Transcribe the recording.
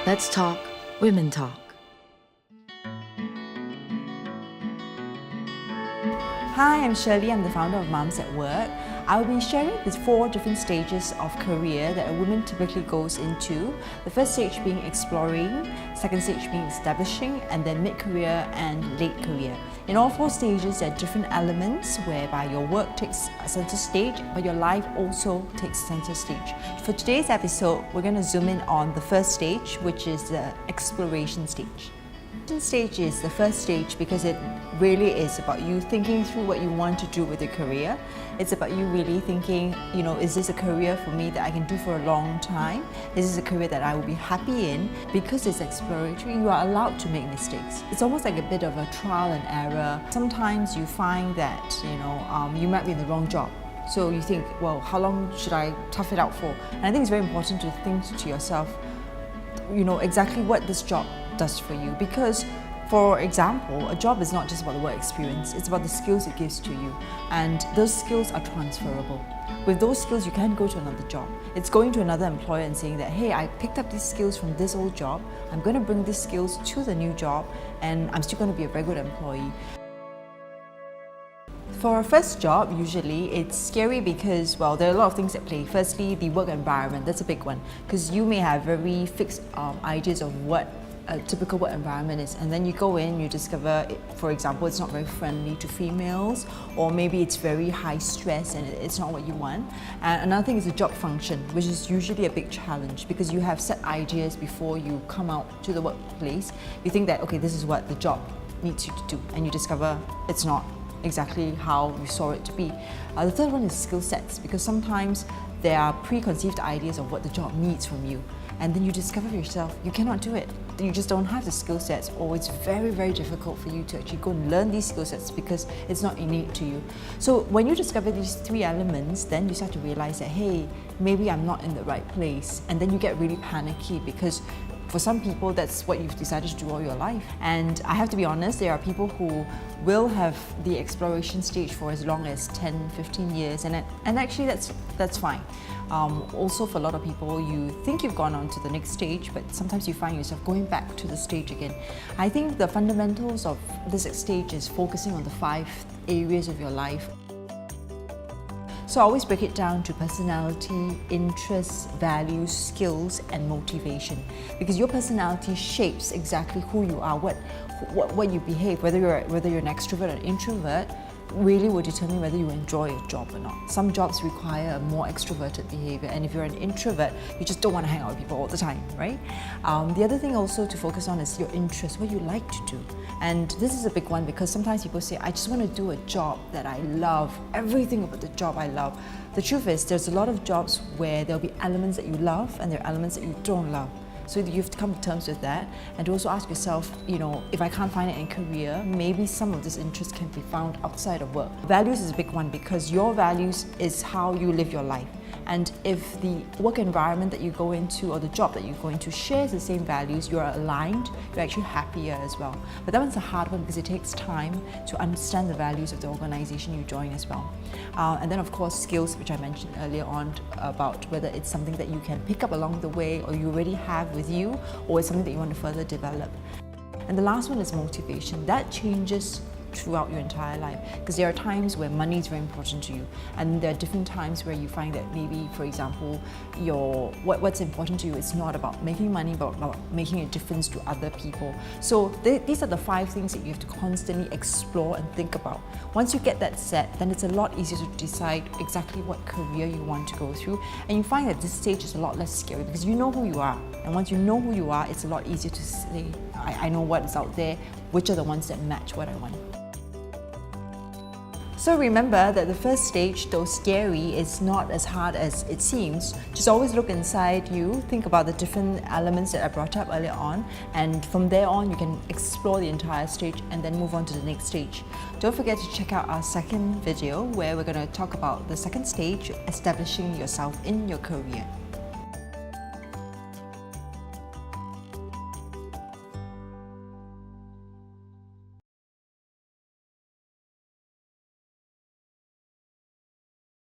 Let's talk Womentalk. Hi, I'm Sher-Li. I'm the founder of Moms at Work. I'll be sharing the 4 different stages of career that a woman typically goes into. The first stage being exploring, second stage being establishing, and then mid-career and late career. In all 4 stages, there are different elements whereby your work takes a center stage, but your life also takes center stage. For today's episode, we're going to zoom in on the first stage, which is the exploration stage. This stage is the first stage because it really is about you thinking through what you want to do with your career. It's about you really thinking, is this a career for me that I can do for a long time? Is this a career that I will be happy in? Because it's exploratory, you are allowed to make mistakes. It's almost like a bit of a trial and error. Sometimes you find that, you might be in the wrong job. So you think, well, how long should I tough it out for? And I think it's very important to think to yourself, exactly what this job does for you, because for example, a job is not just about the work experience, it's about the skills it gives to you, and those skills are transferable. With those skills you can go to another job. It's going to another employer and saying that, hey, I picked up these skills from this old job, I'm going to bring these skills to the new job, and I'm still going to be a very good employee. For our first job, usually it's scary because, well, there are a lot of things at play. Firstly, the work environment, that's a big one, because you may have very fixed ideas of what a typical work environment is, and then you go in, you discover, for example, it's not very friendly to females, or maybe it's very high stress and it's not what you want. And another thing is the job function, which is usually a big challenge because you have set ideas before you come out to the workplace. You think that, okay, this is what the job needs you to do, and you discover it's not exactly how you saw it to be. The third one is skill sets, because sometimes there are preconceived ideas of what the job needs from you, and then you discover yourself you cannot do it. You just don't have the skill sets, or it's very, very difficult for you to actually go and learn these skill sets because it's not innate to you. So when you discover these 3 elements, then you start to realize that, hey, maybe I'm not in the right place, and then you get really panicky because for some people, that's what you've decided to do all your life. And I have to be honest, there are people who will have the exploration stage for as long as 10, 15 years, and actually that's fine. Also, for a lot of people, you think you've gone on to the next stage, but sometimes you find yourself going back to the stage again. I think the fundamentals of this stage is focusing on the 5 areas of your life. So I always break it down to personality, interests, values, skills, and motivation. Because your personality shapes exactly who you are, what you behave, whether you're an extrovert or an introvert, really will determine whether you enjoy your job or not. Some jobs require a more extroverted behavior, and if you're an introvert, you just don't want to hang out with people all the time, right? The other thing also to focus on is your interest, what you like to do. And this is a big one because sometimes people say, I just want to do a job that I love, everything about the job I love. The truth is, there's a lot of jobs where there'll be elements that you love and there are elements that you don't love. So you have to come to terms with that, and to also ask yourself, if I can't find it in career, maybe some of this interest can be found outside of work. Values is a big one because your values is how you live your life. And if the work environment that you go into or the job that you go into shares the same values, you're aligned, you're actually happier as well. But that one's a hard one because it takes time to understand the values of the organization you join as well. And then of course skills, which I mentioned earlier on about whether it's something that you can pick up along the way or you already have with you, or it's something that you want to further develop. And the last one is motivation. That changes throughout your entire life, because there are times where money is very important to you, and there are different times where you find that maybe, for example, what's important to you is not about making money, but about making a difference to other people. So these are the 5 things that you have to constantly explore and think about. Once you get that set, then it's a lot easier to decide exactly what career you want to go through, and you find that this stage is a lot less scary because you know who you are, and once you know who you are, it's a lot easier to say, I know what is out there, which are the ones that match what I want. So remember that the first stage, though scary, is not as hard as it seems. Just always look inside you, think about the different elements that I brought up earlier on, and from there on you can explore the entire stage and then move on to the next stage. Don't forget to check out our second video where we're going to talk about the second stage, establishing yourself in your career.